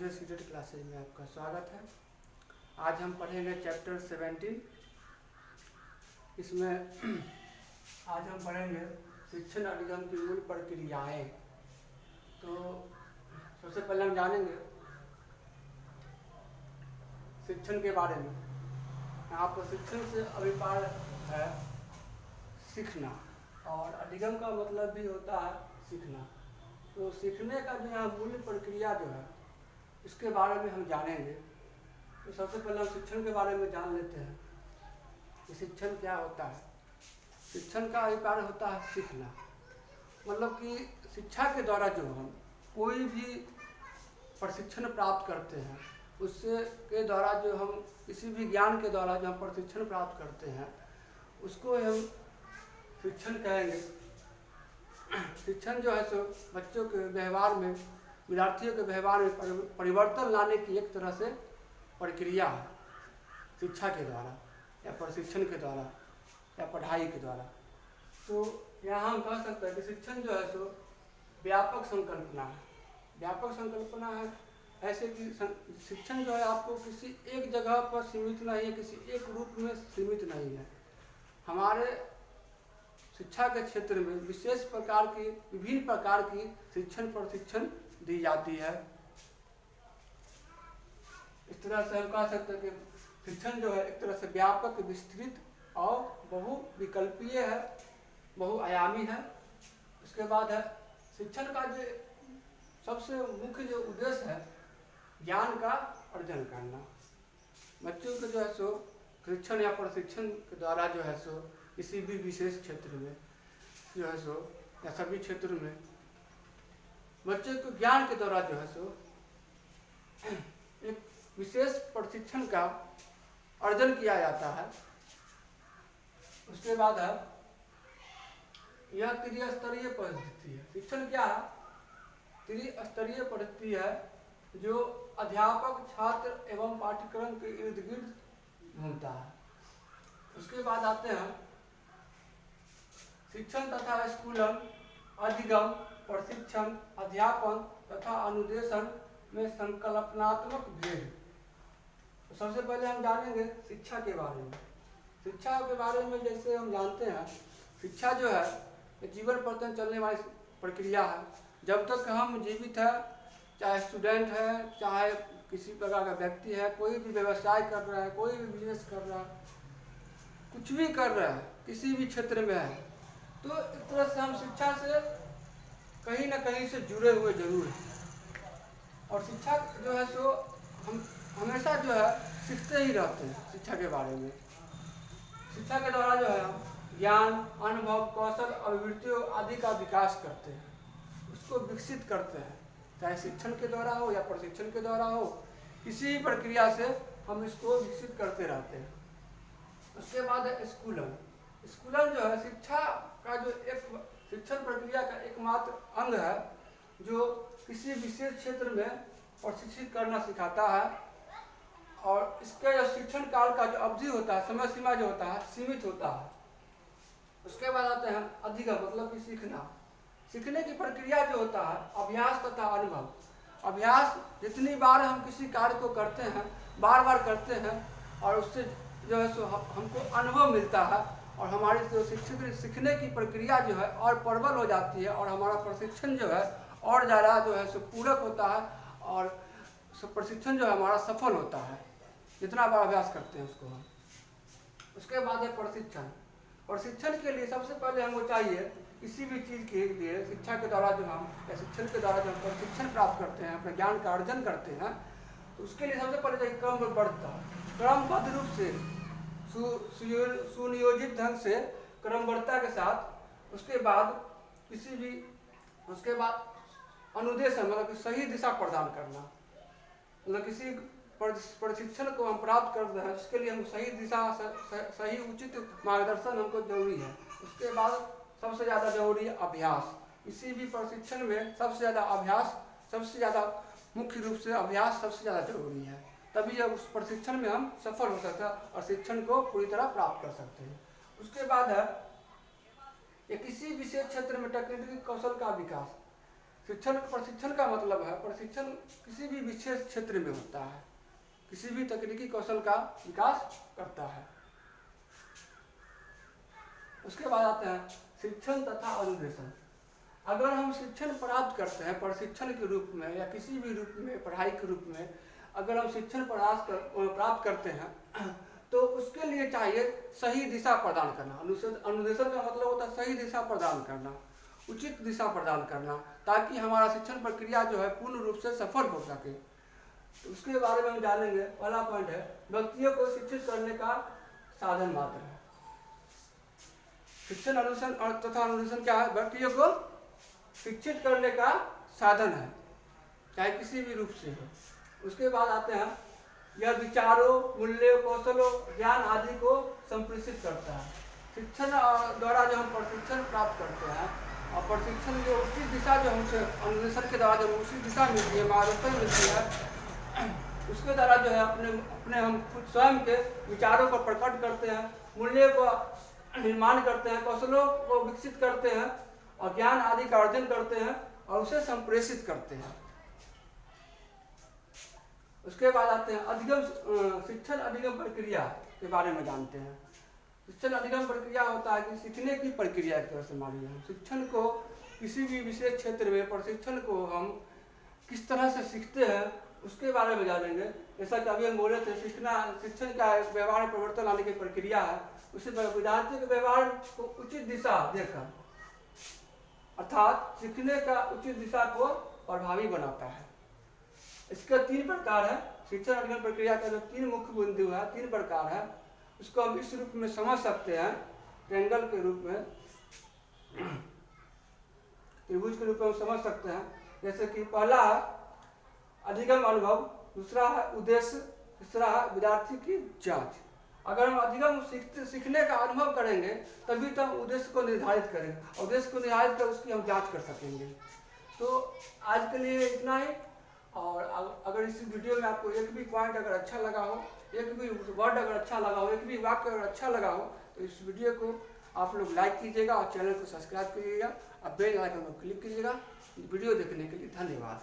Sujay seated classes में आपका स्वागत है। आज हम पढ़ेंगे चैप्टर 17। इसमें आज हम पढ़ेंगे शिक्षण अधिगम की मूल प्रक्रियाएं। तो सबसे पहले हम जानेंगे शिक्षण के बारे में। यहाँ पर शिक्षण से अभिप्राय है सीखना, और अधिगम का मतलब भी होता है सीखना। तो सीखने का जो यहाँ मूल प्रक्रिया जो है इसके बारे में हम जानेंगे। तो सबसे पहले हम शिक्षण के बारे में जान लेते हैं कि शिक्षण क्या होता है। शिक्षण का अभिप्राय होता है सीखना, मतलब कि शिक्षा के द्वारा जो हम कोई भी प्रशिक्षण प्राप्त करते हैं, उससे के द्वारा जो हम किसी भी ज्ञान के द्वारा जो हम प्रशिक्षण प्राप्त करते हैं उसको हम शिक्षण कहेंगे। शिक्षण जो है सो बच्चों के व्यवहार में, विद्यार्थियों के व्यवहार में परिवर्तन लाने की एक तरह से प्रक्रिया है, शिक्षा के द्वारा या प्रशिक्षण के द्वारा या पढ़ाई के द्वारा। तो यहाँ हम कह सकते हैं कि शिक्षण जो है सो व्यापक संकल्पना है। व्यापक संकल्पना है ऐसे कि शिक्षण जो है आपको किसी एक जगह पर सीमित नहीं है, किसी एक रूप में सीमित नहीं है। हमारे शिक्षा के क्षेत्र में विशेष प्रकार की, विभिन्न प्रकार की शिक्षण प्रशिक्षण दी जाती है। इस तरह से हम कह सकते हैं कि शिक्षण जो है एक तरह से व्यापक, विस्तृत और बहुविकल्पीय है, बहुआयामी है। उसके बाद है शिक्षण का जो सबसे मुख्य जो उद्देश्य है ज्ञान का अर्जन करना। बच्चों को जो है सो शिक्षण या प्रशिक्षण के द्वारा जो है सो किसी भी विशेष क्षेत्र में जो है सो या सभी क्षेत्र में बच्चे को ज्ञान के द्वारा जो है सो एक विशेष प्रशिक्षण का अर्जन किया जाता है। उसके बाद है यह त्रिस्तरीय पद्धति है। शिक्षण क्या है? त्रिस्तरीय पद्धति है जो अध्यापक, छात्र एवं पाठ्यक्रम के इर्द गिर्द घूमता है। उसके बाद आते हैं शिक्षण तथा स्कूलन, अधिगम, प्रशिक्षण, अध्यापन तथा अनुदेशन में संकल्पनात्मक भेद। तो सबसे पहले हम जानेंगे शिक्षा के बारे में। शिक्षा के बारे में जैसे हम जानते हैं, शिक्षा जो है जीवन पर्यंत चलने वाली प्रक्रिया है। जब तक हम जीवित है, चाहे स्टूडेंट है, चाहे किसी प्रकार का व्यक्ति है, कोई भी व्यवसाय कर रहा है, कोई भी बिजनेस कर रहा है, कुछ भी कर रहा है, किसी भी क्षेत्र में है, तो एक तरह से हम शिक्षा से कहीं ना कहीं से जुड़े हुए जरूर हैं। और शिक्षा जो है सो हम हमेशा जो है सीखते ही रहते हैं। शिक्षा के बारे में, शिक्षा के द्वारा जो है हम ज्ञान, अनुभव, कौशल, अभिवृत्तियों आदि का विकास करते हैं, उसको विकसित करते हैं। चाहे शिक्षण के द्वारा हो या प्रशिक्षण के द्वारा हो, किसी भी प्रक्रिया से हम इसको विकसित करते रहते हैं। उसके बाद है स्कूलन। स्कूलन जो है शिक्षा का जो एक शिक्षण प्रक्रिया का एकमात्र अंग है जो किसी विशेष क्षेत्र में प्रशिक्षित करना सिखाता है। और इसके जो शिक्षण काल का जो अवधि होता है, समय सीमा जो होता है, सीमित होता है। उसके बाद आते हैं अधिगम, मतलब कि सीखना। सीखने की प्रक्रिया जो होता है अभ्यास तथा अनुभव। अभ्यास, जितनी बार हम किसी कार्य को करते हैं, बार बार करते हैं, और उससे जो है सो हमको अनुभव मिलता है, और हमारी जो सीखने की प्रक्रिया जो है और प्रबल हो जाती है, और हमारा प्रशिक्षण जो है और ज़्यादा जो है सो पूरक होता है, और प्रशिक्षण जो है हमारा सफल होता है जितना बार अभ्यास करते हैं उसको हम। उसके बाद है प्रशिक्षण। प्रशिक्षण के लिए सबसे पहले हमको चाहिए किसी भी चीज़ के लिए शिक्षा के द्वारा जो हम या शिक्षण के द्वारा जो हम प्रशिक्षण प्राप्त करते हैं, अपने ज्ञान का अर्जन करते हैं, तो उसके लिए सबसे पहले चाहिए क्रमबद्धता। क्रमबद्ध रूप से सुनियोजित ढंग से क्रमबद्धता के साथ। उसके बाद उसके बाद अनुदेशन, मतलब कि सही दिशा प्रदान करना। मतलब किसी प्रशिक्षण को हम प्राप्त कर रहे हैं, उसके लिए हम सही दिशा, सही उचित मार्गदर्शन हमको जरूरी है। उसके बाद सबसे ज़्यादा जरूरी है अभ्यास। किसी भी प्रशिक्षण में सबसे ज़्यादा अभ्यास, सबसे ज़्यादा मुख्य रूप से अभ्यास सबसे ज़्यादा जरूरी है। तभी जब उस प्रशिक्षण में हम सफल हो सकते हैं और शिक्षण को पूरी तरह प्राप्त कर सकते हैं। उसके बाद है कि किसी विशेष क्षेत्र में तकनीकी कौशल का विकास। प्रशिक्षण का मतलब है प्रशिक्षण किसी भी विशेष क्षेत्र में होता है, किसी भी तकनीकी कौशल का विकास करता है। उसके बाद आते हैं शिक्षण तथा अनुदेशन। अगर हम शिक्षण प्राप्त करते हैं प्रशिक्षण के रूप में या किसी भी रूप में पढ़ाई के रूप में, अगर हम शिक्षण प्राप्त करते हैं तो उसके लिए चाहिए सही दिशा प्रदान करना। अनुदेशन का मतलब होता है सही दिशा प्रदान करना, उचित दिशा प्रदान करना, ताकि हमारा शिक्षण प्रक्रिया जो है पूर्ण रूप से सफल हो सके। तो उसके बारे में हम जानेंगे। पहला पॉइंट है व्यक्तियों को शिक्षित करने का साधन मात्र है। शिक्षण अनुदेशन तथा अनुदेशन क्या है? व्यक्तियों को शिक्षित करने का साधन है, चाहे किसी भी रूप से हो। उसके बाद आते हैं यह विचारों, मूल्यों, कौशलों, ज्ञान आदि को संप्रेषित करता है। शिक्षण द्वारा जो हम प्रशिक्षण प्राप्त करते हैं और प्रशिक्षण जो उसी दिशा जो हमसे अनुदेशन के द्वारा जो उसी दिशा मिलती है, मार्गदर्शन मिलती है, उसके द्वारा जो है अपने हम खुद स्वयं के विचारों को प्रकट करते हैं, मूल्यों को निर्माण करते हैं, कौशलों को विकसित करते हैं और ज्ञान आदि का अर्जन करते हैं और उसे संप्रेषित करते हैं। उसके बाद आते हैं शिक्षण अधिगम प्रक्रिया के बारे में जानते हैं। शिक्षण अधिगम प्रक्रिया होता है कि सीखने की प्रक्रिया एक तरह से मानिए। हम शिक्षण को किसी भी विशेष क्षेत्र में प्रशिक्षण को हम किस तरह से सीखते हैं उसके बारे में जानेंगे। जैसा कि अभी हम बोले थे शिक्षण का व्यवहार में परिवर्तन लाने की प्रक्रिया है। उसी पर विद्यार्थी के व्यवहार को उचित दिशा देकर, अर्थात सीखने का उचित दिशा को प्रभावी बनाता है। इसका 3 प्रकार है। शिक्षण अधिगम प्रक्रिया का जो 3 मुख्य बिंदु है, 3 प्रकार है। उसको हम इस रूप में समझ सकते हैं, ट्रायंगल के रूप में, त्रिभुज के रूप में हम समझ सकते हैं। जैसे कि पहला है अधिगम अनुभव, दूसरा है उद्देश्य, तीसरा है विद्यार्थी की जांच। अगर हम अधिगम सीखने का अनुभव करेंगे तभी तो हम उद्देश्य को निर्धारित करेंगे, उद्देश्य को निर्धारित कर उसकी हम जांच कर सकेंगे। तो आज के लिए इतना ही। और अगर इस वीडियो में आपको एक भी पॉइंट अगर अच्छा लगा हो, एक भी वर्ड अगर अच्छा लगा हो, एक भी वाक्य अगर अच्छा लगा हो, तो इस वीडियो को आप लोग लाइक कीजिएगा और चैनल को सब्सक्राइब कीजिएगा और बेल आइकन को क्लिक कीजिएगा। वीडियो देखने के लिए धन्यवाद।